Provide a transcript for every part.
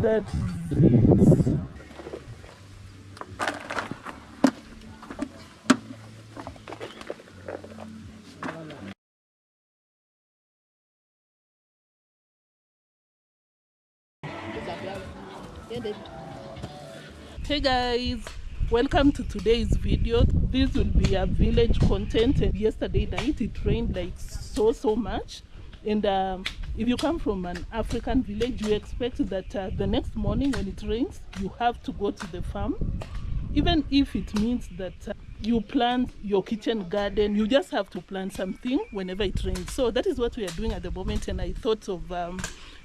That's it. Hey guys, welcome to today's video. This will be a village content, and yesterday night it rained like so much, and if you come from an African village, you expect that the next morning when it rains you have to go to the farm, even if it means that you plant your kitchen garden. You just have to plant something whenever it rains. So that is what we are doing at the moment, and I thought of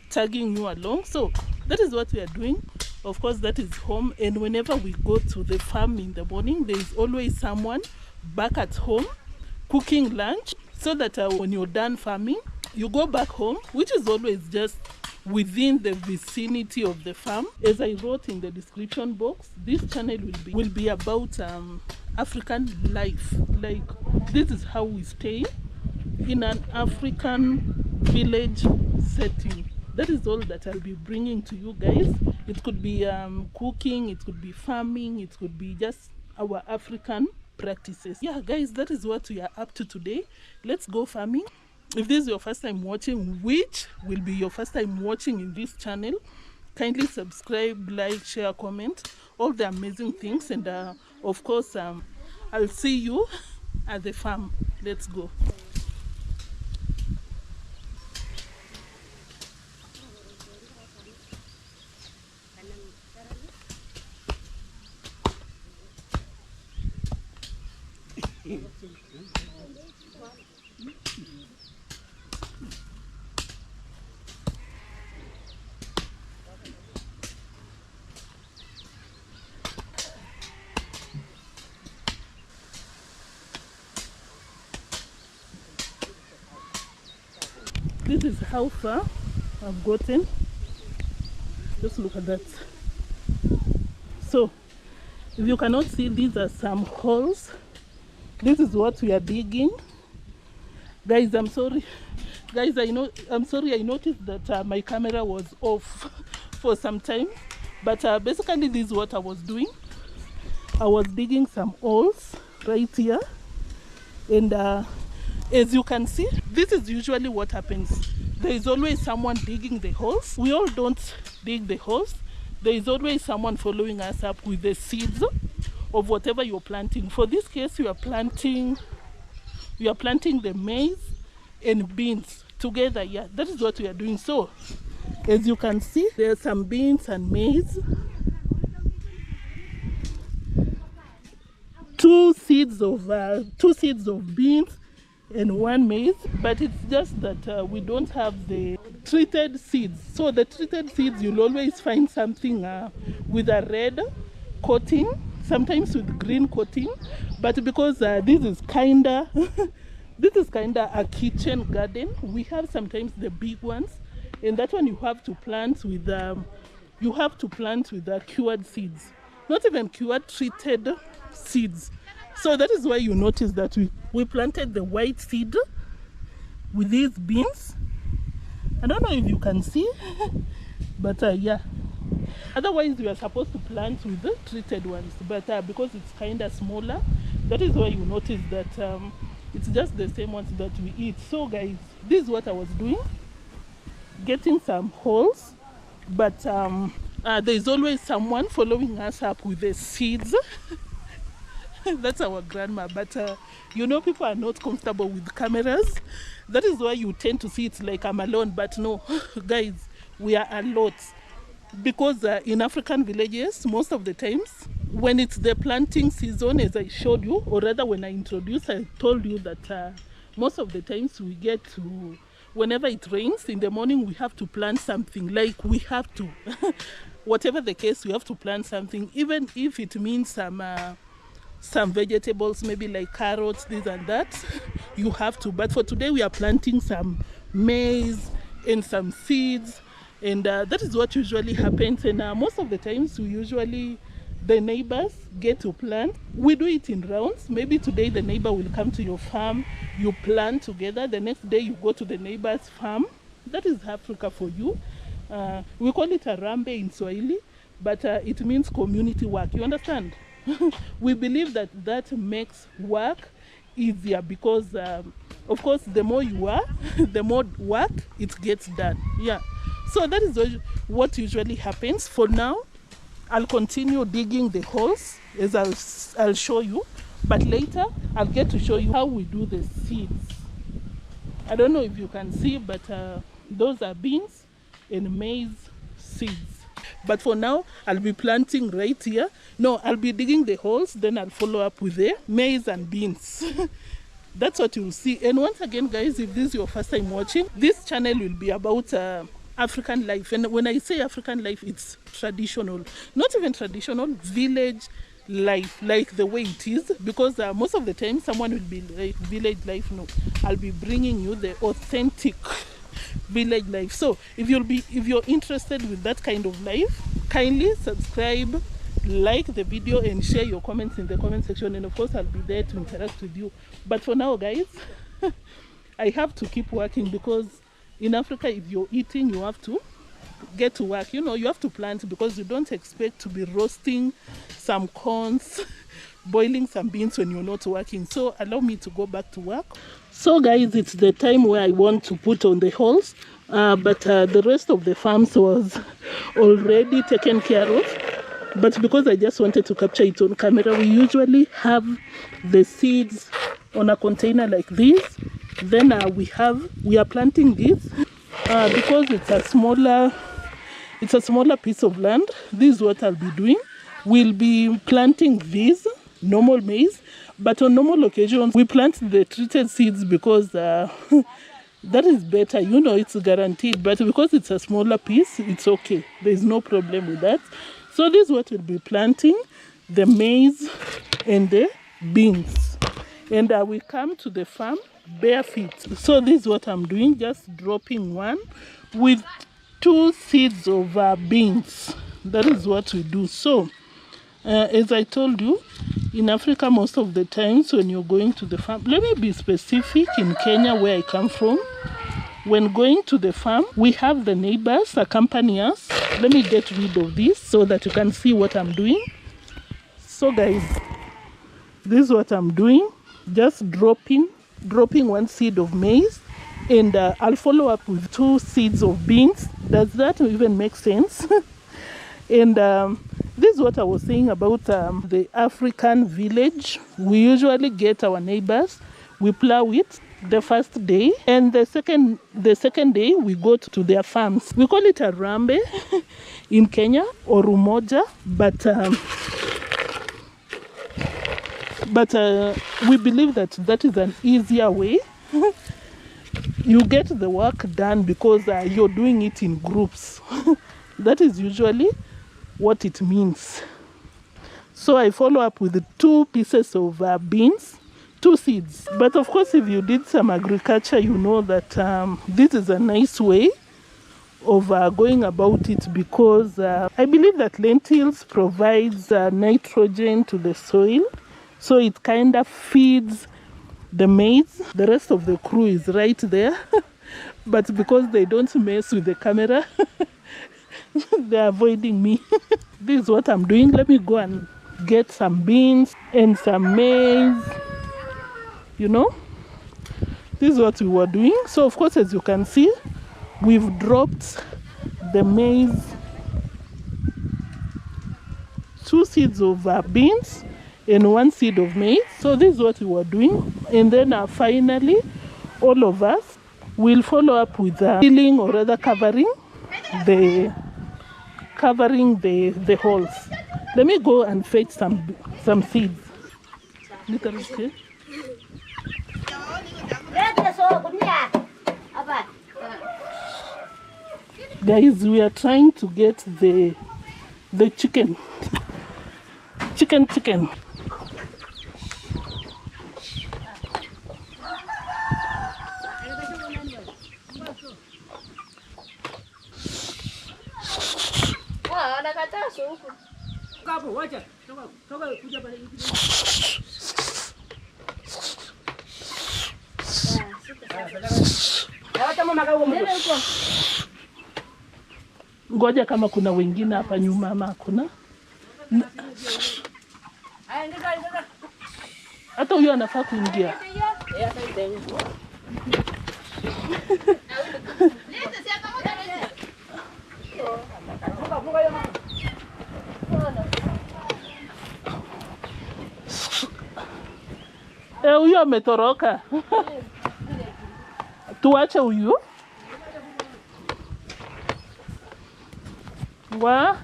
tagging you along. So that is what we are doing. Of course, that is home, and whenever we go to the farm in the morning, there is always someone back at home cooking lunch, so that when you're done farming, you go back home, which is always just within the vicinity of the farm. As I wrote in the description box, this channel will be about African life. Like, this is how we stay in an African village setting. That is all that I'll be bringing to you guys. It could be cooking, it could be farming, it could be just our African practices. Yeah guys, that is what we are up to today. Let's go farming. If this is your first time watching, which will be your first time watching in this channel, kindly subscribe, like, share, comment, all the amazing things. And of course, I'll see you at the farm. Let's go. This is how far I've gotten. Just look at that. So if you cannot see, these are some holes. This is what we are digging. Guys, I'm sorry. Guys, I'm sorry, I noticed that my camera was off for some time. But basically this is what I was doing. I was digging some holes right here. And as you can see, this is usually what happens. There is always someone digging the holes. We all don't dig the holes. There is always someone following us up with the seeds of whatever you're planting. For this case, we are planting the maize and beans together. Yeah, that is what we are doing. So as you can see, there are some beans and maize. Two seeds of beans and one maize, but it's just that we don't have the treated seeds. So the treated seeds, you'll always find something with a red coating, sometimes with green coating. But because this is kinda a kitchen garden, we have sometimes the big ones, and that one you have to plant with cured seeds, not even cured, treated seeds. So that is why you notice that we planted the white seed with these beans. I don't know if you can see, but yeah. Otherwise, we are supposed to plant with the treated ones, but because it's kind of smaller, that is why you notice that it's just the same ones that we eat. So guys, this is what I was doing, getting some holes, but there is always someone following us up with the seeds. That's our grandma, but people are not comfortable with cameras. That is why you tend to see it like I'm alone, but no, guys, we are a lot. Because in African villages, most of the times, when it's the planting season, as I showed you, or rather when I introduced, I told you that most of the times we get to, whenever it rains, in the morning we have to plant something. Like we have to, whatever the case, we have to plant something, even if it means some vegetables, maybe like carrots, this and that, you have to. But for today, we are planting some maize and some seeds, and that is what usually happens. And most of the times, the neighbors get to plant. We do it in rounds. Maybe today the neighbor will come to your farm, you plant together. The next day you go to the neighbor's farm. That is Africa for you. We call it a rambe in Swahili, but it means community work. You understand? We believe that that makes work easier because, of course, the more you are, the more work it gets done. Yeah. So that is what usually happens. For now, I'll continue digging the holes as I'll show you. But later, I'll get to show you how we do the seeds. I don't know if you can see, but those are beans and maize seeds. But for now, I'll be planting right here. No, I'll be digging the holes, then I'll follow up with the maize and beans. That's what you'll see. And once again, guys, if this is your first time watching, this channel will be about African life. And when I say African life, it's traditional. Not even traditional, village life, like the way it is. Because most of the time, someone will be like, village life. No, I'll be bringing you the authentic village life. So if you're interested with that kind of life, kindly subscribe, like the video, and share your comments in the comment section. And of course, I'll be there to interact with you. But for now, guys, I have to keep working because in Africa, if you're eating, you have to get to work. You know, you have to plant because you don't expect to be roasting some corns, boiling some beans when you're not working. So allow me to go back to work. So guys, it's the time where I want to put on the holes, but the rest of the farms was already taken care of. But because I just wanted to capture it on camera, we usually have the seeds on a container like this. Then we are planting this because it's a smaller piece of land. This is what I'll be doing. We'll be planting this normal maize, but on normal occasions we plant the treated seeds because that is better. You know, it's guaranteed. But because it's a smaller piece, it's okay. There's no problem with that. So this is what we'll be planting: the maize and the beans. And we come to the farm bare feet. So this is what I'm doing, just dropping one with 2 seeds of beans. That is what we do. So as I told you, in Africa, most of the times when you're going to the farm, let me be specific, in Kenya where I come from, when going to the farm, we have the neighbors accompany us. Let me get rid of this so that you can see what I'm doing. So guys, this is what I'm doing, just dropping 1 seed of maize, and I'll follow up with 2 seeds of beans. Does that even make sense? And this is what I was saying about the African village. We usually get our neighbors, we plow it the first day, and the second day we go to their farms. We call it a rambe in Kenya, or umoja, but we believe that that is an easier way. You get the work done because you're doing it in groups. That is usually what it means. So I follow up with 2 pieces of beans, 2 seeds. But of course, if you did some agriculture, you know that this is a nice way of going about it, because I believe that lentils provides nitrogen to the soil. So it kind of feeds the maize. The rest of the crew is right there. But because they don't mess with the camera, they're avoiding me. This is what I'm doing. Let me go and get some beans and some maize. You know, this is what we were doing. So of course, as you can see, we've dropped the maize, 2 seeds of beans and 1 seed of maize. So this is what we were doing. And then finally, all of us will follow up with sealing, or rather covering the holes. Let me go and fetch some seeds. Guys, we are trying to get the chicken. Ngoja kama kuna wengine hapa nyuma ama hakuna. Hata huyo anafaa kuingia. Huyo ametoroka. Tuache huyu. Wa.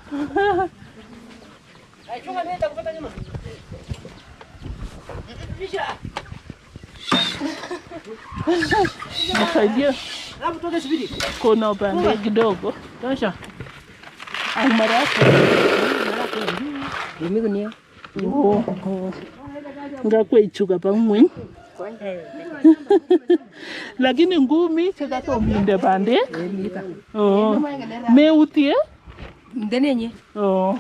Nasaidia. Kuna upande kidogo. Tosha. Maraka. Nimekunia. Ngakwe ichuka pamwe. Lakini ngumi cheka to minde bande. Oh. Meutie? Ndenenye. Oh.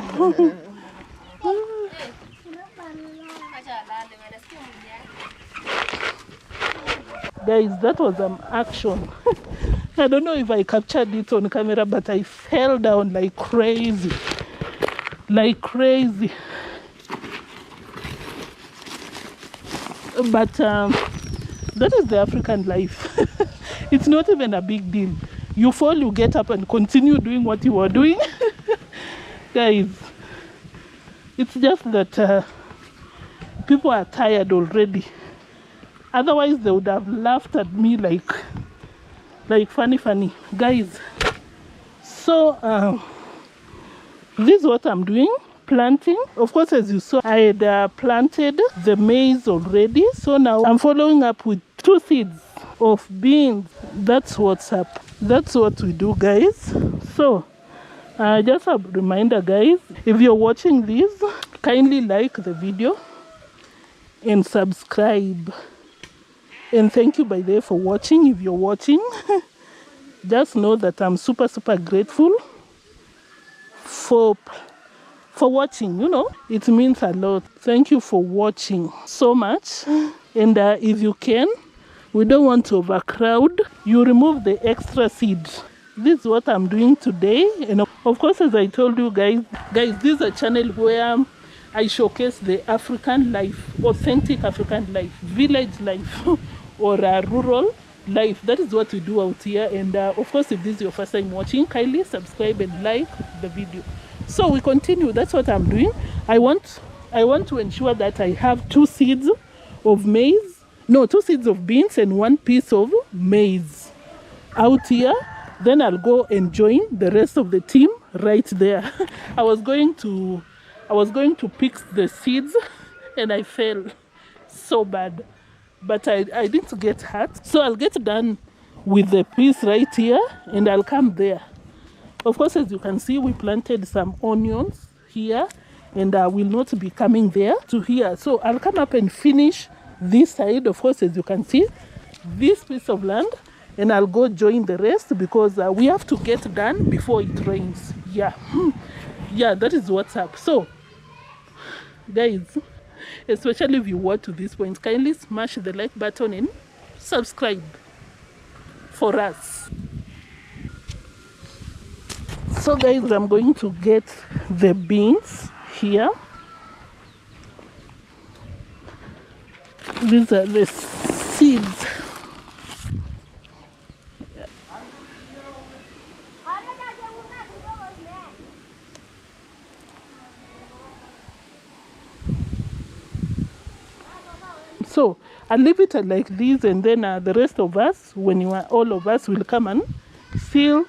Guys, that was an action. I don't know if I captured it on camera, but I fell down like crazy. Like crazy. But that is the African life. It's not even a big deal. You fall, you get up and continue doing what you were doing. Guys, it's just that people are tired already. Otherwise, they would have laughed at me like funny. Guys, so this is what I'm doing. Planting. Of course, as you saw, I had planted the maize already. So now I'm following up with 2 seeds of beans. That's what's up. That's what we do, guys. So just a reminder, guys, if you're watching this, kindly like the video and subscribe. And thank you by the way for watching. If you're watching, just know that I'm super grateful for watching. You know, it means a lot. Thank you for watching so much. And if you can, we don't want to overcrowd, you remove the extra seeds. This is what I'm doing today. And of course, as I told you guys, this is a channel where I showcase the African life, authentic African life, village life, or rural life. That is what we do out here. And of course, if this is your first time watching, kindly subscribe and like the video. So we continue. That's what I'm doing. I want to ensure that I have 2 seeds of maize, no, 2 seeds of beans and 1 piece of maize out here. Then I'll go and join the rest of the team right there. I was going to pick the seeds and I fell so bad, but I didn't get hurt. So I'll get done with the piece right here and I'll come there. Of course, as you can see, we planted some onions here and I will not be coming there to here. So I'll come up and finish this side, of course, as you can see, this piece of land, and I'll go join the rest because we have to get done before it rains. Yeah, that is what's up. So, guys, especially if you watch to this point, kindly smash the like button and subscribe for us. So guys, I'm going to get the beans here. These are the seeds. So I'll leave it like this, and then the rest of us, all of us will come and fill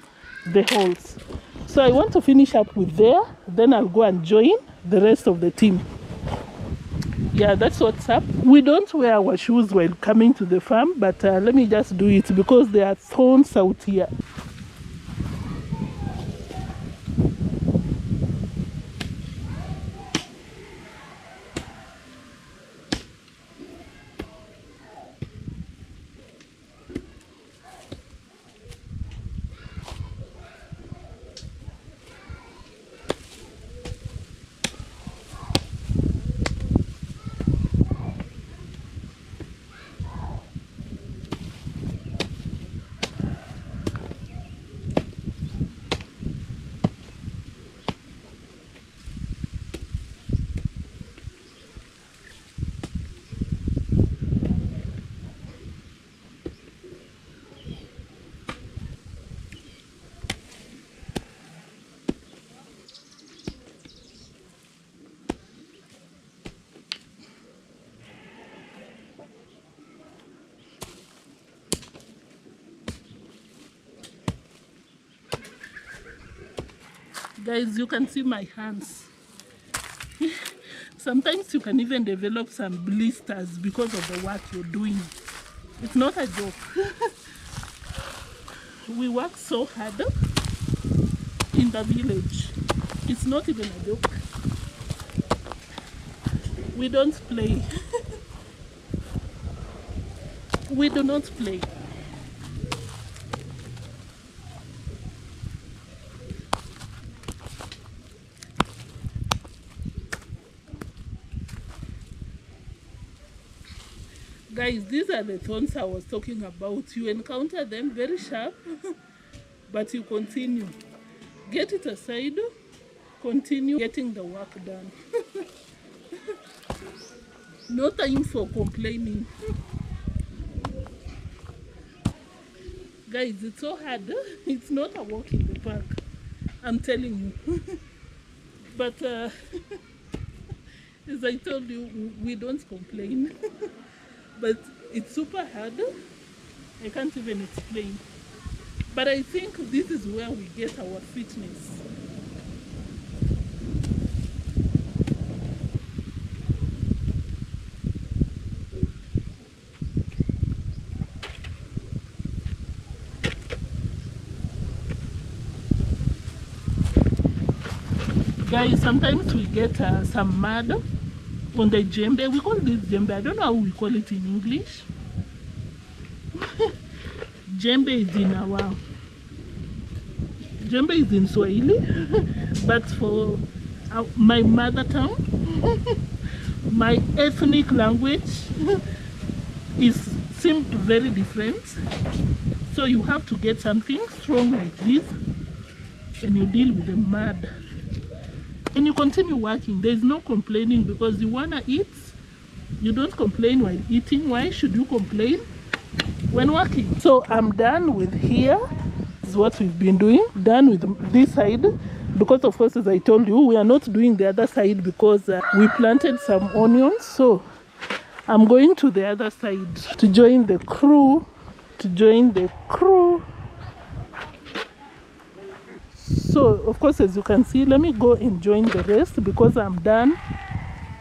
the holes. So I want to finish up with there, then I'll go and join the rest of the team. Yeah, that's what's up. We don't wear our shoes while coming to the farm, but let me just do it because there are thorns out here. Guys, you can see my hands. Sometimes you can even develop some blisters because of the work you're doing. It's not a joke. We work so hard in the village. It's not even a joke. We don't play. We do not play. Guys, these are the thorns I was talking about. You encounter them very sharp, but you continue. Get it aside, continue getting the work done. No time for complaining. Guys, it's so hard. It's not a walk in the park, I'm telling you. But as I told you, we don't complain. But it's super hard. I can't even explain. But I think this is where we get our fitness. Guys, sometimes we get some mud on the djembe. We call this djembe. I don't know how we call it in English. Djembe is in our... Djembe is in Swahili. But for my mother tongue, my ethnic language seems very different. So you have to get something strong like this and you deal with the mud. And you continue working. There is no complaining because you want to eat. You don't complain while eating. Why should you complain when working? So I'm done with here. This is what we've been doing. Done with this side. Because of course, as I told you, we are not doing the other side because we planted some onions. So I'm going to the other side to join the crew. So of course, as you can see, let me go and join the rest because I'm done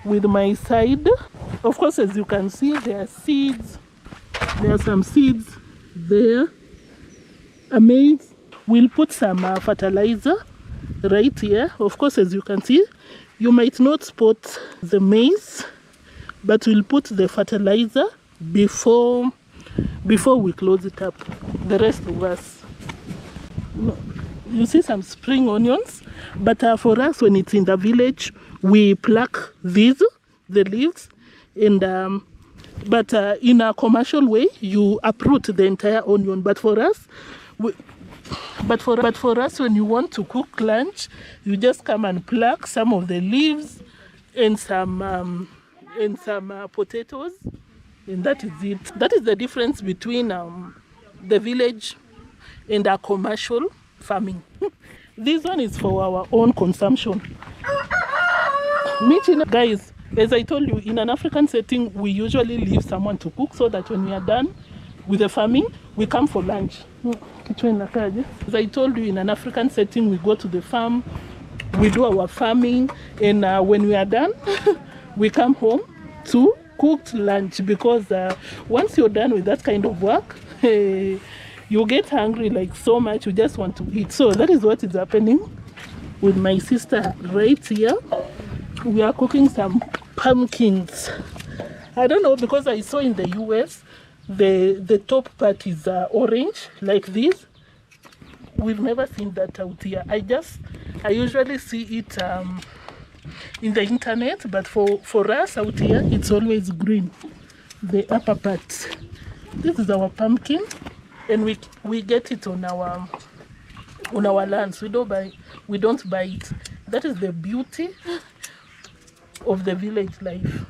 with my side. Of course, as you can see, there are seeds. There are some seeds there. A maize. We'll put some fertilizer right here. Of course, as you can see, you might not spot the maize, but we'll put the fertilizer before we close it up. The rest of us. You see some spring onions, but for us, when it's in the village, we pluck the leaves, and but in a commercial way, you uproot the entire onion. But for us, when you want to cook lunch, you just come and pluck some of the leaves and some potatoes, and that is it. That is the difference between the village and our commercial farming. This one is for our own consumption. Guys, as I told you, in an African setting, we usually leave someone to cook so that when we are done with the farming, we come for lunch. As I told you, in an African setting, we go to the farm, we do our farming, and when we are done, we come home to cook lunch, because once you're done with that kind of work, you get hungry like so much, you just want to eat. So that is what is happening with my sister right here. We are cooking some pumpkins. I don't know, because I saw in the US, the top part is orange like this. We've never seen that out here. I usually see it in the internet, but for us out here, it's always green, the upper part. This is our pumpkin. And we get it on our lands. We don't buy it. That is the beauty of the village life.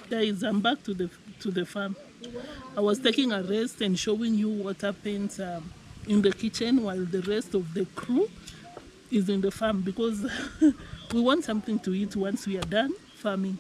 Guys, I'm back to the farm. I was taking a rest and showing you what happens in the kitchen while the rest of the crew is in the farm, because we want something to eat once we are done farming.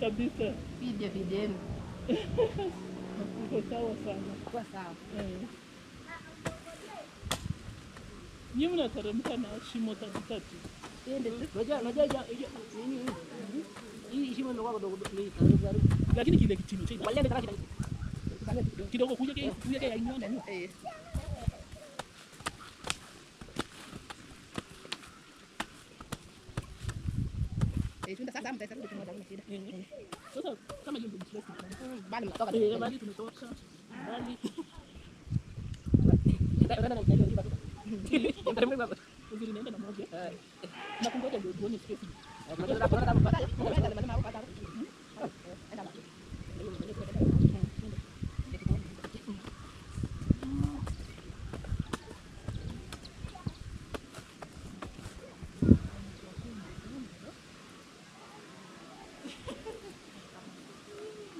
Kabisa. Videni. Uko sawa sana. Kwa sawa. Nyinyi mnateremka na shimo katikati. Hii shimo ndio kidogo Lakini kile kichino cha kidogo kuja ya inyonda ni. Sasa mtahesabu kitu moja kuna shida. Sasa kama hiyo ndio stress. Bali mtoka. Bali tumetoka. Bali. Uzuri naenda na moja. Na kungoja ndio tuone stress.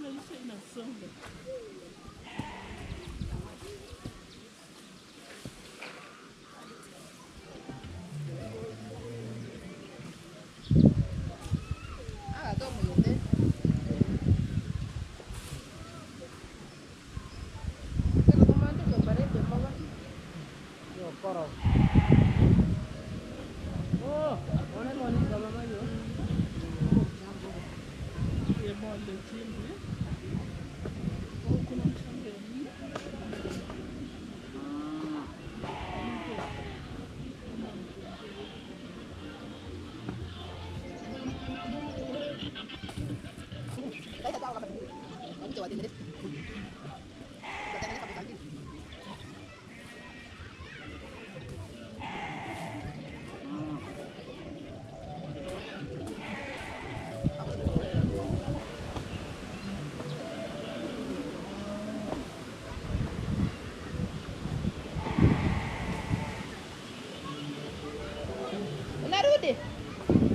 Maisha inasonga.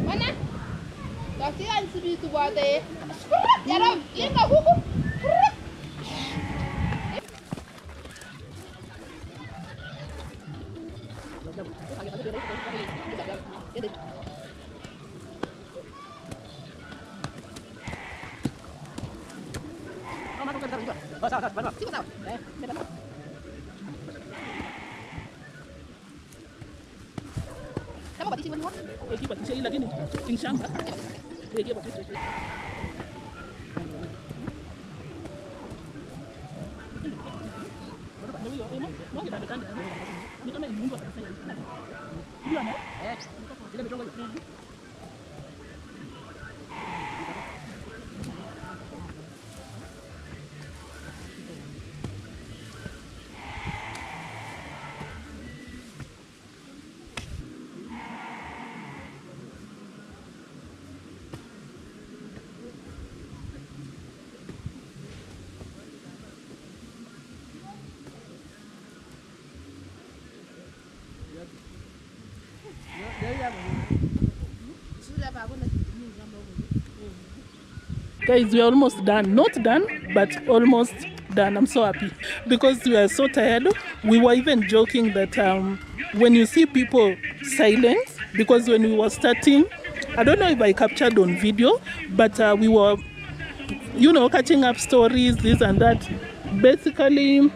Mana? Kasi ang sabi ito ba tayo? Yarab, yan ka huko. Ikipatisha hii lakini inshamba. Ikipatisha. Ni kama imungu atafanya hivi. Ndio ana? Ile mitongo hiyo. Guys, we are almost done. Not done, but almost done. I'm so happy because we are so tired. We were even joking that when you see people silent, because when we were starting, I don't know if I captured on video, but we were you know, catching up stories, this and that, basically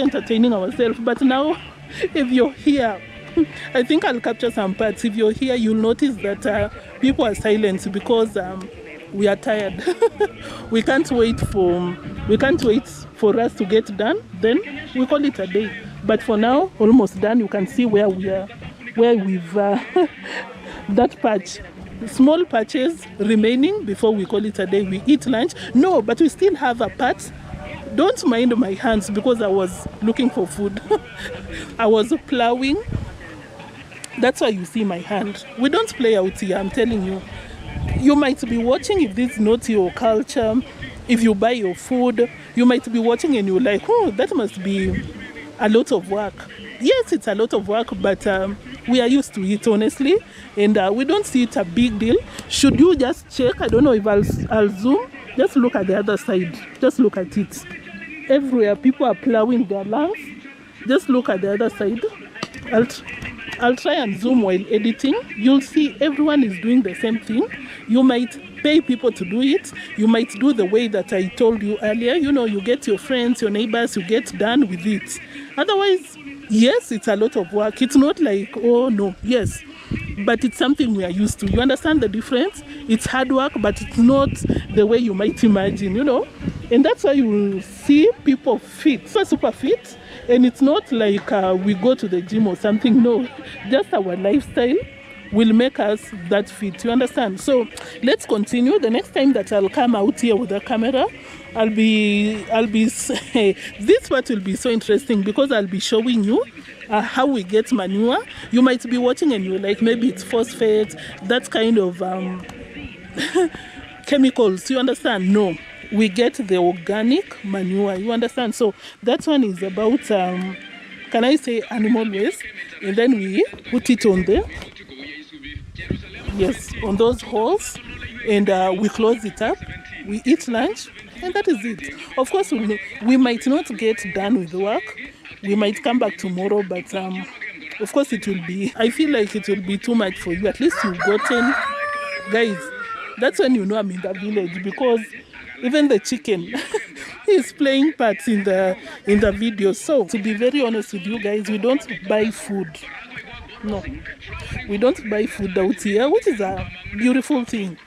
entertaining ourselves. But now, if you're here, I think I'll capture some parts. If you're here, you'll notice that people are silent because we are tired. we can't wait for us to get done. Then we call it a day. But for now, almost done. You can see where we are, where we've that patch. Small patches remaining before we call it a day. We eat lunch. No, but we still have a part. Don't mind my hands because I was looking for food. I was plowing. That's why you see my hand. We don't play out here, I'm telling you. You might be watching if this is not your culture. If you buy your food, you might be watching and you're like, oh, that must be a lot of work. Yes, it's a lot of work, but we are used to it, honestly. And we don't see it a big deal. Should you just check? I don't know if I'll zoom. Just look at the other side. Just look at it. Everywhere people are plowing their lands. Just look at the other side. I'll try and zoom while editing. You'll see everyone is doing the same thing. You might pay people to do it. You might do the way that I told you earlier. You know, you get your friends, your neighbors, you get done with it. Otherwise, yes, it's a lot of work. It's not like, oh no, yes. But it's something we are used to. You understand the difference? It's hard work, but it's not the way you might imagine, you know? And that's why you will see people fit, super fit. And it's not like we go to the gym or something. No, just our lifestyle will make us that fit. You understand? So let's continue. The next time that I'll come out here with a camera, I'll be this part will be so interesting because I'll be showing you how we get manure. You might be watching and you're like, maybe it's phosphate, that kind of chemicals. You understand? No, we get the organic manure. You understand? So that one is about can I say animal waste, and then we put it on there. Yes, on those holes, and we close it up. We eat lunch, and that is it. Of course, we might not get done with work. We might come back tomorrow, but of course it will be, I feel like it will be too much for you. At least you've gotten, guys, that's when you know I'm in the village, because even the chicken is playing parts in the video. So to be very honest with you guys, we don't buy food. No, we don't buy food out here, which is a beautiful thing.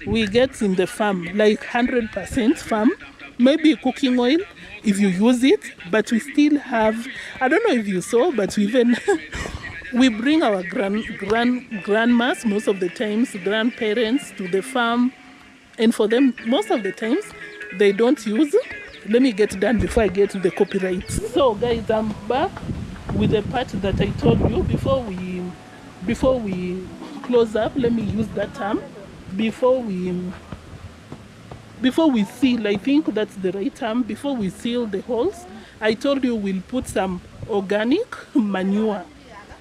We get in the farm, like 100% farm, maybe cooking oil if you use it, but we still have, I don't know if you saw, but we even we bring our grandmas most of the times, grandparents to the farm, and for them most of the times they don't use. Let me get done before I get to the copyright. So guys, I'm back with the part that I told you before we close up. Let me use that term. Before we seal, I think that's the right term. Before we seal the holes, I told you we'll put some organic manure.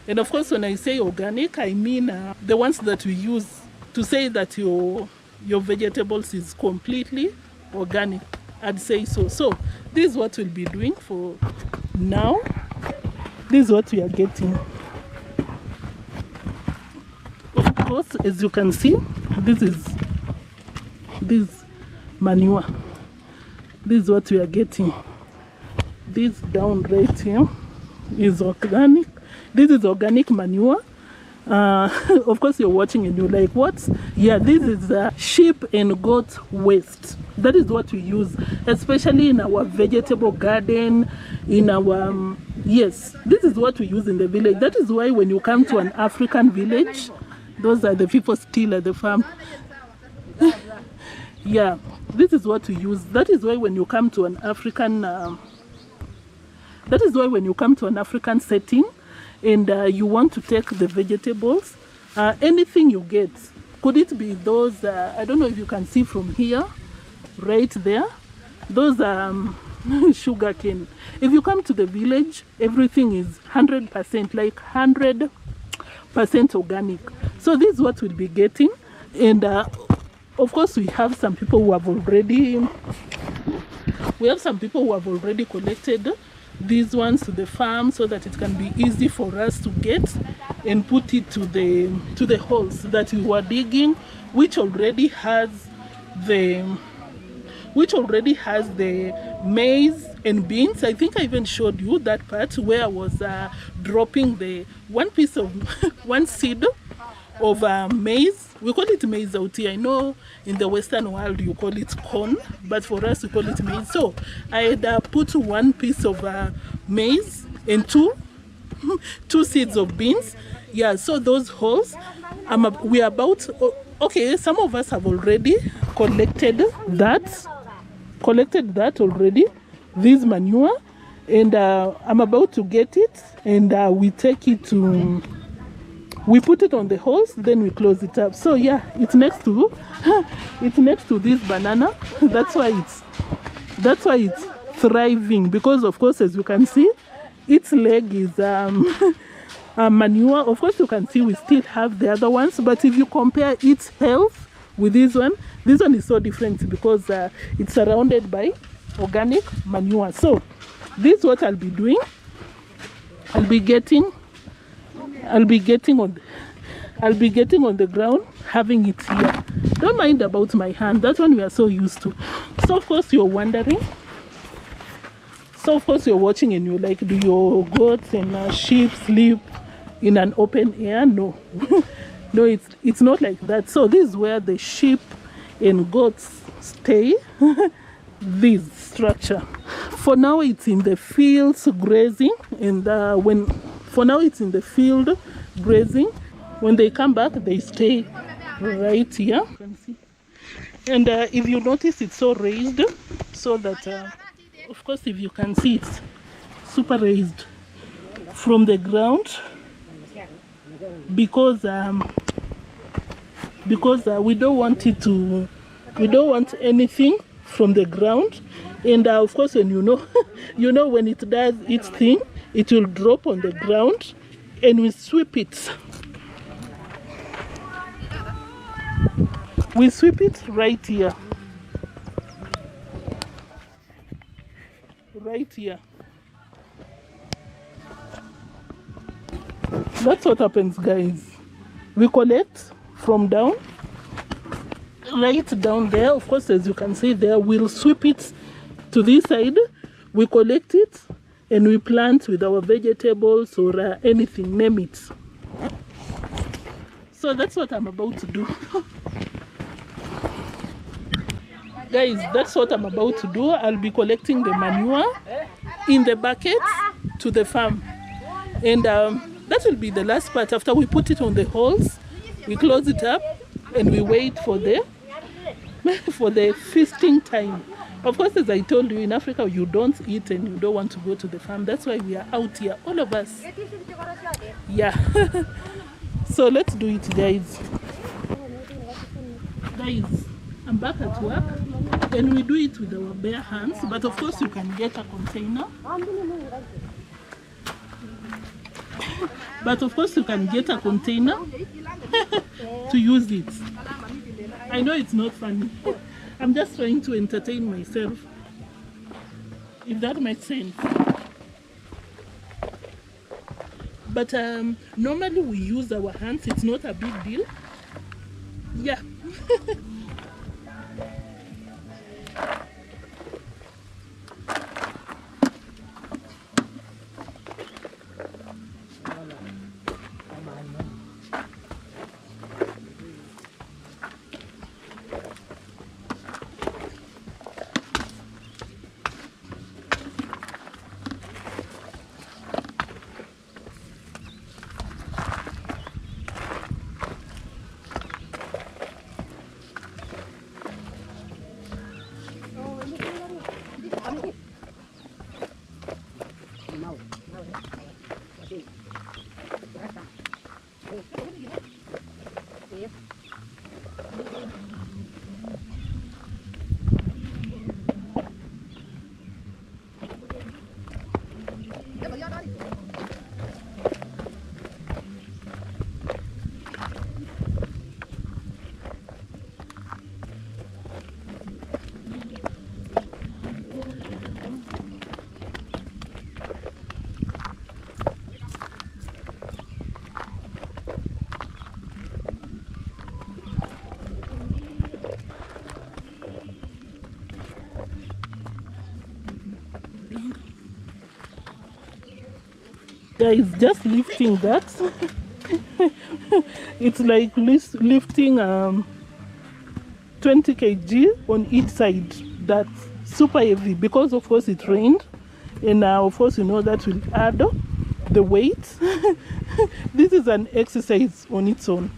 And of course, when I say organic, I mean the ones that we use to say that your vegetables is completely organic. I'd say so. So this is what we'll be doing for now. This is what we are getting. Of course, as you can see, this manure. This is what we are getting. This down right here is organic. This is organic manure. Of course, you're watching and you're like, what? Yeah, this is sheep and goat waste. That is what we use, especially in our vegetable garden, in our, yes, this is what we use in the village. That is why when you come to an African village, those are the people still at the farm. Yeah, this is what we use. That is why when you come to an African, African setting, and you want to take the vegetables, anything you get, could it be those, I don't know if you can see from here, right there, those are sugar cane. If you come to the village, everything is 100%, like 100% organic. So this is what we'll be getting. And of course, we have some people who have already collected these ones to the farm so that it can be easy for us to get and put it to the holes that we were digging, which already has the which already has the maize and beans. I think I even showed you that part where I was dropping the one piece of one seed of maize. We call it maize out here. I know in the Western world you call it corn, but for us we call it maize. So I had put one piece of maize and two seeds of beans. Yeah, so those holes, we are about, okay, some of us have already collected that already, this manure, and I'm about to get it, and we take it to, we put it on the holes, then we close it up. So yeah, it's next to this banana. That's why it's thriving, because of course, as you can see, its leg is manure. Of course, you can see we still have the other ones, but if you compare its health with this one is so different, because it's surrounded by organic manure. So this is what I'll be doing. I'll be getting on the ground, having it here. Don't mind about my hand, that one we are so used to. So of course you're wondering, so of course you're watching and you're like, do your goats and sheep sleep in an open air? No. No, it's not like that. So this is where the sheep and goats stay. This structure. For now it's in the fields grazing, and for now it's in the field grazing. When they come back, they stay right here. You can see. And if you notice, it's so raised, so that of course, if you can see, it's super raised from the ground, because we don't want anything from the ground. And of course, when you know when it does its thing, it will drop on the ground, and we sweep it. We sweep it right here. Right here. That's what happens, guys. We collect from down, right down there. Of course, as you can see there, we'll sweep it to this side. We collect it and we plant with our vegetables or anything, name it. So that's what I'm about to do. Guys, that's what I'm about to do. I'll be collecting the manure in the buckets to the farm. And that will be the last part. After we put it on the holes, we close it up and we wait for the feasting time. Of course, as I told you, in Africa, you don't eat and you don't want to go to the farm. That's why we are out here, all of us. Yeah. So let's do it, guys. Guys, I'm back at work, and we do it with our bare hands, but of course you can get a container. But of course you can get a container to use it. I know it's not funny. I'm just trying to entertain myself, if that makes sense. But normally we use our hands. It's not a big deal. Yeah. Guys, just lifting that. It's like lifting 20 kg on each side. That's super heavy because of course it rained, and of course you know that will add the weight. This is an exercise on its own.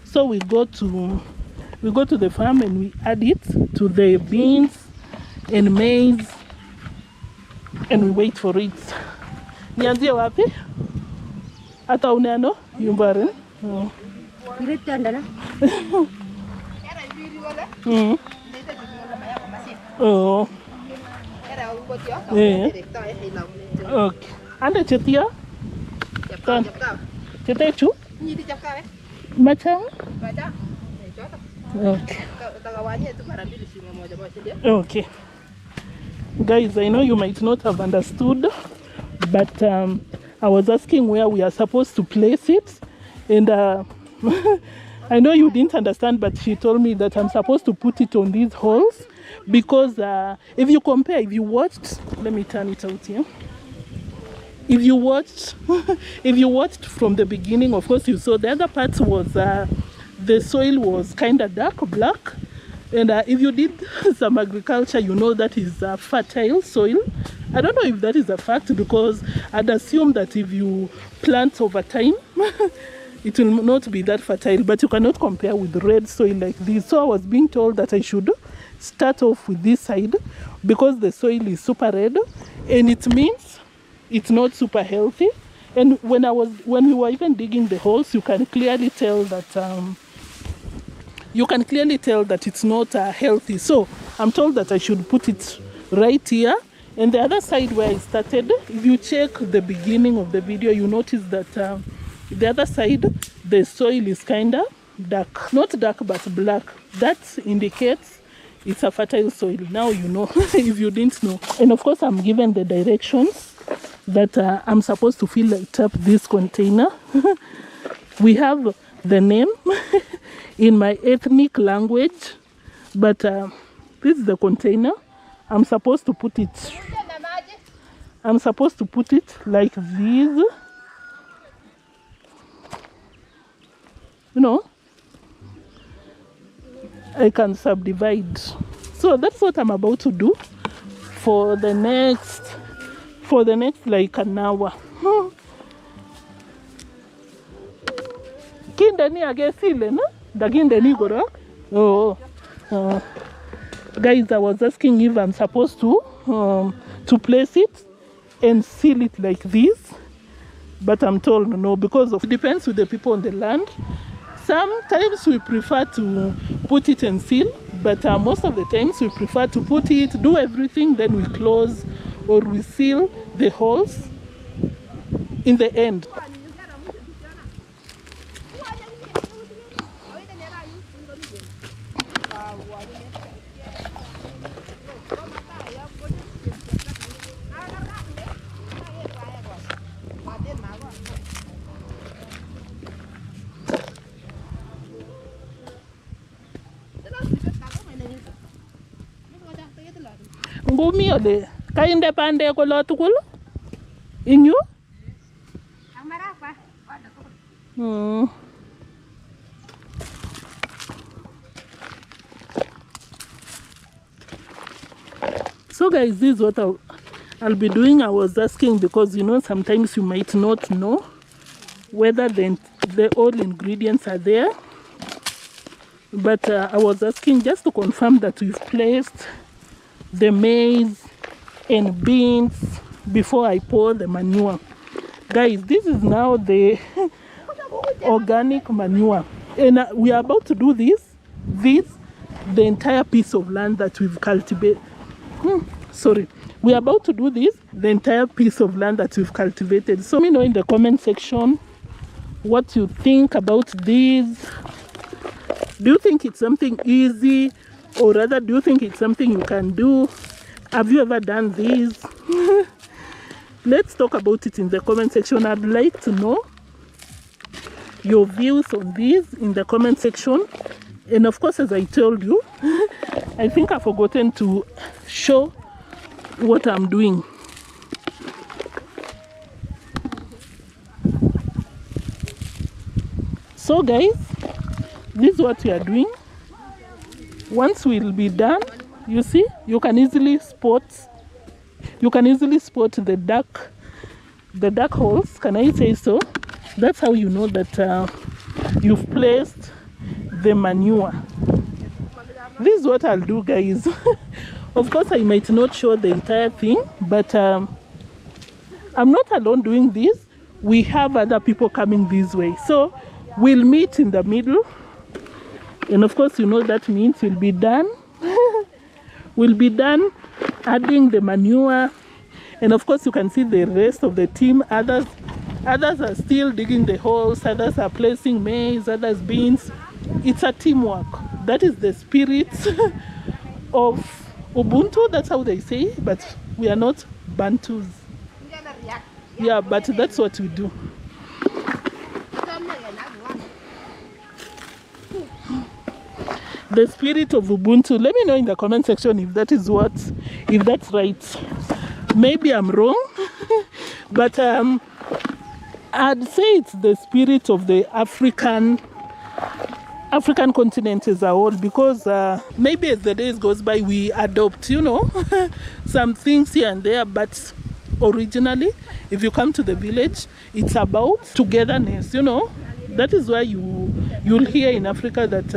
So we go to the farm and we add it to the beans and maize and we wait for it. Nianzie wapi? Hata unano yumbare. Oh. Okay. Anda chetia? Chetia chu? Machang? Okay. Okay. Guys, I know you might not have understood, but I was asking where we are supposed to place it, and I know you didn't understand, but she told me that I'm supposed to put it on these holes because if you compare, if you watched, let me turn it out here. If you watched from the beginning, of course you saw the other part was the soil was kind of dark black, and if you did some agriculture, you know that is fertile soil. I don't know if that is a fact, because I'd assume that if you plant over time it will not be that fertile, but you cannot compare with red soil like this. So I was being told that I should start off with this side because the soil is super red, and it means it's not super healthy. And when we were even digging the holes, you can clearly tell that it's not healthy. So I'm told that I should put it right here. And the other side where I started, if you check the beginning of the video, you notice that the other side, the soil is kind of dark. Not dark, but black. That indicates it's a fertile soil. Now you know, if you didn't know. And of course, I'm given the directions that I'm supposed to fill up this container. We have the name in my ethnic language, but this is the container. I'm supposed to put it like this. You know, I can subdivide. So that's what I'm about to do for the next like an hour. Kindani agesile na dagindani goro. Oh. Guys, I was asking if I'm supposed to place it and seal it like this, but I'm told no, because it depends with the people on the land. Sometimes we prefer to put it and seal, but most of the times we prefer to put it, do everything, then we close or we seal the holes in the end. Ngumi ole kainde pande ko lo tukul inyu So guys, this is what I'll be doing. I was asking because, you know, sometimes you might not know whether all ingredients are there, but I was asking just to confirm that we've placed the maize and beans before I pour the manure. Guys, this is now the organic manure, and we are about to do the entire piece of land that we've cultivated. We are about to do the entire piece of land that we've cultivated. So let me know in the comment section what you think about this. Do you think it's something easy, or rather do you think it's something you can do? Have you ever done this? Let's talk about it in the comment section. I'd like to know your views on this in the comment section. And of course, as I told you, I think I've forgotten to show what I'm doing. So guys, this is what we are doing. Once we'll be done, you see, you can easily spot the dark holes, can I say so? That's how you know that you've placed the manure. This is what I'll do, guys. Of course, I might not show the entire thing, but I'm not alone doing this. We have other people coming this way, so we'll meet in the middle. And of course, you know that means we'll be done. We'll be done adding the manure. And of course, you can see the rest of the team. Others are still digging the holes. Others are placing maize, others beans. It's a teamwork. That is the spirit of Ubuntu. That's how they say. But we are not Bantus. Yeah, but that's what we do. The spirit of Ubuntu. Let me know in the comment section if that's right. Maybe I'm wrong, but I'd say it's the spirit of the African continent as a whole, because maybe as the days goes by we adopt, you know, some things here and there, but originally, if you come to the village, it's about togetherness, you know. That is why you'll hear in Africa that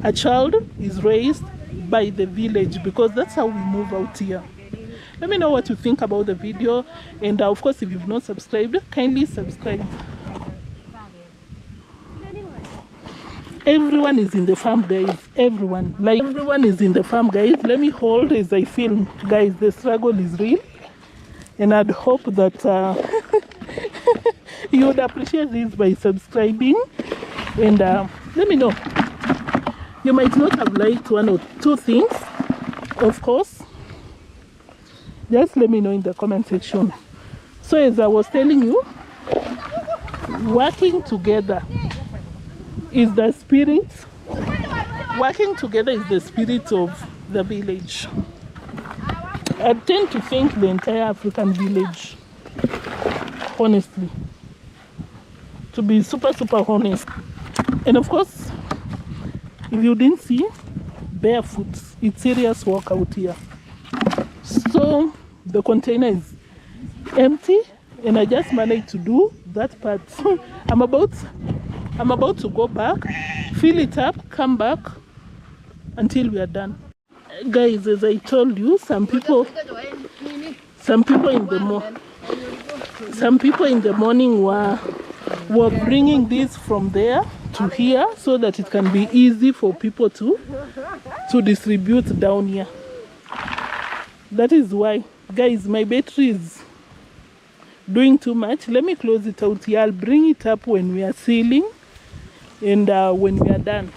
a child is raised by the village, because that's how we move out here. Let me know what you think about the video, and of course, if you've not subscribed, kindly subscribe. Everyone is in the farm, guys. Everyone is in the farm, guys. Let me hold as I film, guys. The struggle is real, and I'd hope that you would appreciate this by subscribing. And let me know. You might not have liked one or two things, of course. Just let me know in the comment section. So as I was telling you, working together is the spirit. Working together is the spirit of the village. I tend to think the entire African village, honestly, to be super honest. And of course, if you didn't see, barefoot, it's serious work out here. So the container is empty, and I just managed to do that part. I'm about to go back, fill it up, come back until we are done. Guys, as I told you, some people in the morning were bringing this from there to here, so that it can be easy for people to distribute down here. That is why, guys, my battery is doing too much. Let me close it out here. I'll bring it up when we are sealing, and when we are done.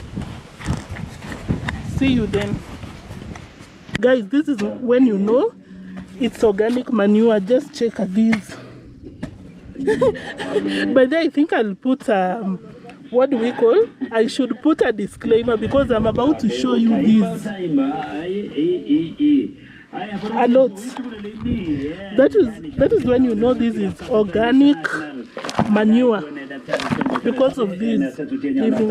See you then. Guys, this is when you know it's organic manure. Just check these. But then I think I'll put what do we call? I should put a disclaimer, because I'm about to show you these a lot. That is when you know this is organic manure, because of this living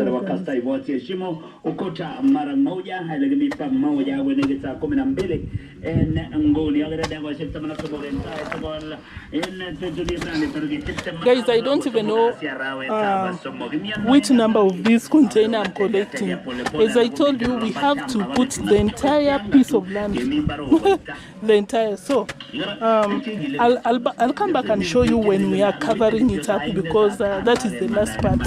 guys, I don't even know which number of this container I'm collecting. As I told you, we have to put the entire piece of land. The entire. So I'll come back and show you when we are covering it up, because that is the last part.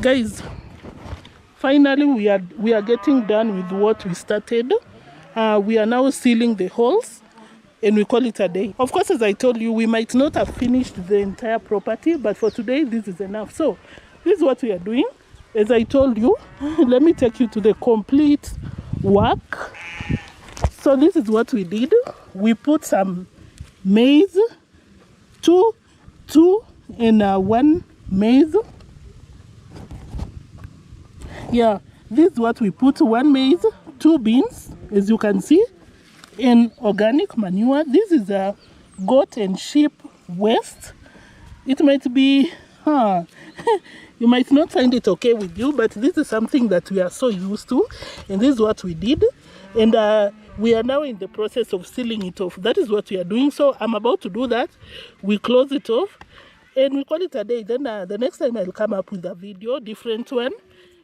Guys, finally we are getting done with what we started. We are now sealing the holes, and we call it a day. Of course, as I told you, we might not have finished the entire property, but for today this is enough. So this is what we are doing. As I told you, let me take you to the complete work. So this is what we did. We put some maize, two and 1 maize. Yeah, this is what we put: 1 maize, 2 beans, as you can see, and organic manure. This is a goat and sheep waste. It might be, you might not find it okay with you, but this is something that we are so used to, and this is what we did. And we are now in the process of sealing it off. That is what we are doing. So I'm about to do that. We close it off and we call it a day. Then the next time I'll come up with a video, different one.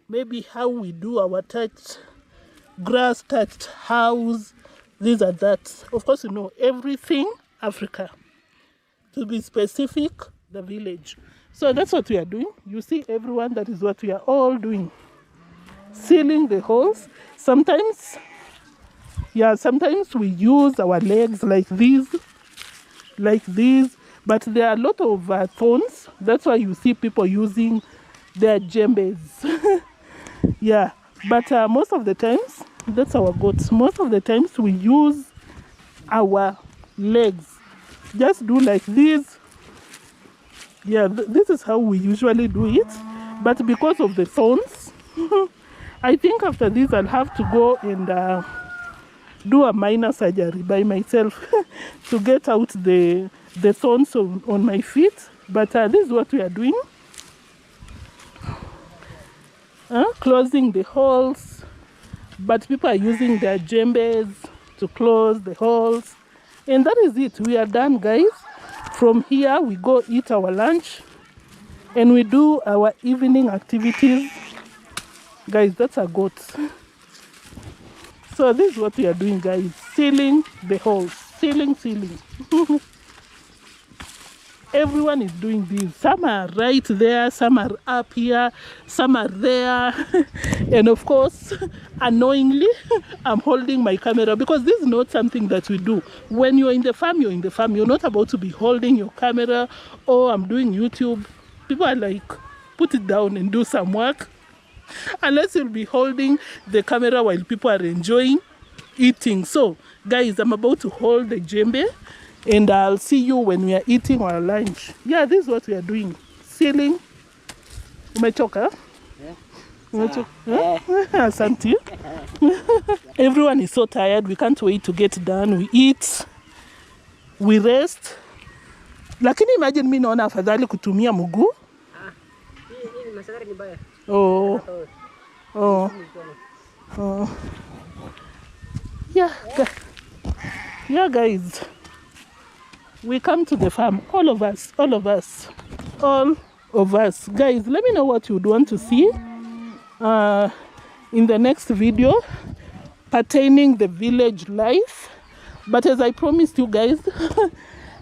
Maybe how we do our touched grass, touched house, this and that. Of course, you know, everything Africa. To be specific, the village. So that's what we are doing. You see, everyone, that is what we are all doing. Sealing the holes. Sometimes we use our legs like these, but there are a lot of thorns. That's why you see people using their djembes. Yeah, but most of the times, that's our goats. Most of the times we use our legs. Just do like this. Yeah, this is how we usually do it. But because of the thorns, I think after this I'll have to go and do a minor surgery by myself to get out the thorns on my feet. But this is what we are doing. Closing the holes. But people are using their djembes to close the holes. And that is it. We are done, guys. From here, we go eat our lunch. And we do our evening activities. Guys, that's a goat. So this is what we are doing, guys. Sealing the holes. Sealing. Everyone is doing this. Some are right there, some are up here, some are there. And of course, annoyingly, I'm holding my camera because this is not something that we do. When you're in the farm, you're in the farm. You're not about to be holding your camera. Oh, I'm doing YouTube. People are like, put it down and do some work. Unless you'll be holding the camera while people are enjoying eating. So, guys, I'm about to hold the djembe. And I'll see you when we are eating our lunch. Yeah, this is what we are doing. Sealing. Umechoka? Yeah. Umechoka? Yeah. Asante. Everyone is so tired. We can't wait to get done. We eat. We rest. Lakini imagine mimi naona afadhali kutumia mguu. Oh. Yeah. Yeah, guys. We come to the farm, all of us. Guys, let me know what you'd want to see in the next video pertaining the village life. But as I promised you guys,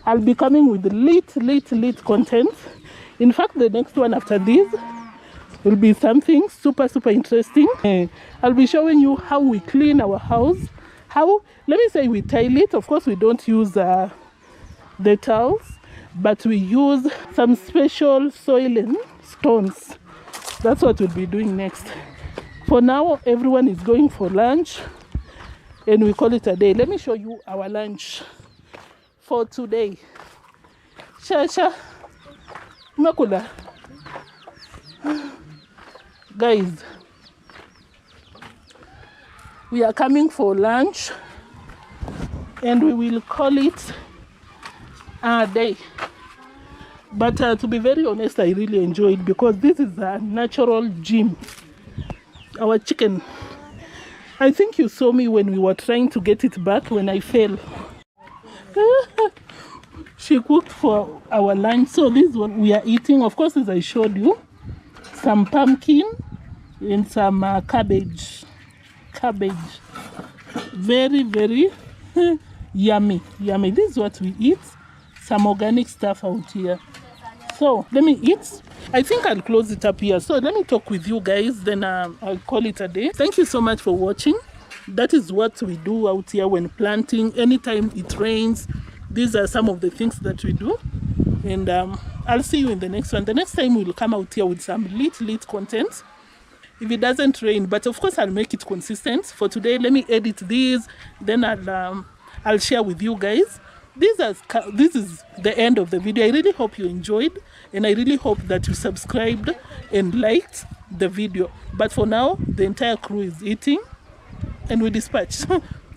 I'll be coming with lit content. In fact, the next one after this will be something super interesting. I'll be showing you how we clean our house. Let me say we tile it. Of course, we don't use the towels, but we use some special soil and stones. That's what we'll be doing next. For now, everyone is going for lunch and we call it a day. Let me show you our lunch for today. Shasha Makula. Guys, we are coming for lunch and we will call it a day. But to be very honest, I really enjoy it because this is a natural gym. Our chicken, I think you saw me when we were trying to get it back when I fell. She cooked for our lunch. So this is what we are eating. Of course, as I showed you, some pumpkin and some cabbage. Very yummy. This is what we eat. Some organic stuff out here. So let me eat. I think I'll close it up here. So let me talk with you guys, then I'll call it a day. Thank you so much for watching. That is what we do out here when planting. Anytime it rains, these are some of the things that we do. And I'll see you in the next one. The next time we'll come out here with some lit content. If it doesn't rain, but of course I'll make it consistent. For today, let me edit these, then I'll share with you guys. This is the end of the video. I really hope you enjoyed. and I really hope that you subscribed and liked the video. But for now, the entire crew is eating and we dispatch.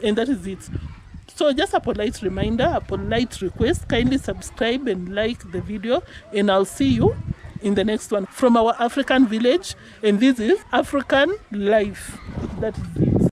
And that is it. So just a polite reminder, a polite request, kindly subscribe and like the video, and I'll see you in the next one from our African village. And this is African life. That is it.